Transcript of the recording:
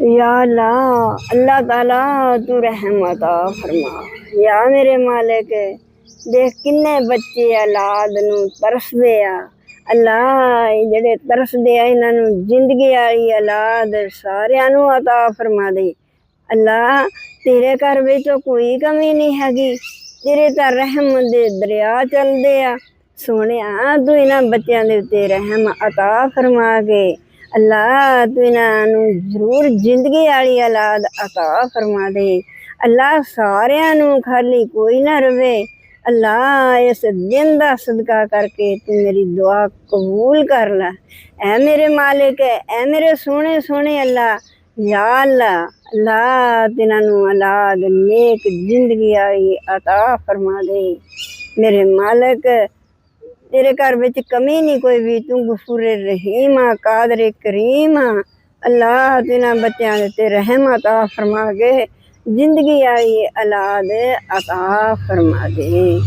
या अल्लाह, अल्लाह ताला तू रहम अता फरमा। या मेरे मालिक, देख किन्ने बच्चे औलाद नू तरसदे आ। अल्लाह जेड़े तरसदे आ इन्हां नू जिंदगी वाली औलाद सारियां नू अता फरमा दे। अल्लाह तेरे घर विच कोई कमी नहीं हैगी, तेरे तां रहम दे दरिया चलदे आ। सोहणिया तू इन्हां बच्चों दे उत्ते रहम अता फरमा के अल्लाह तू इन्हां नू जरूर जिंदगी वाली औलाद अता फरमा दे। अल्लाह सारियां नू खाली कोई ना रवे। अल्लाह इस दिन दा सदका करके तू मेरी दुआ कबूल कर लै। ऐ मेरे मालिक, ऐ मेरे सोहने सोहने अल्लाह, या अल्लाह, अल्लाह तिन्हां नू औलाद नेक जिंदगी वाली अता फरमा दे। मेरे मालिक तेरे घर विच कमी नहीं कोई भी, तू गफूरे रहीम आ, कादरे करीम आ। अल्लाह तिन्हां बच्चों ते रहम अता फरमा के जिंदगी आई औलाद अता फरमा दे।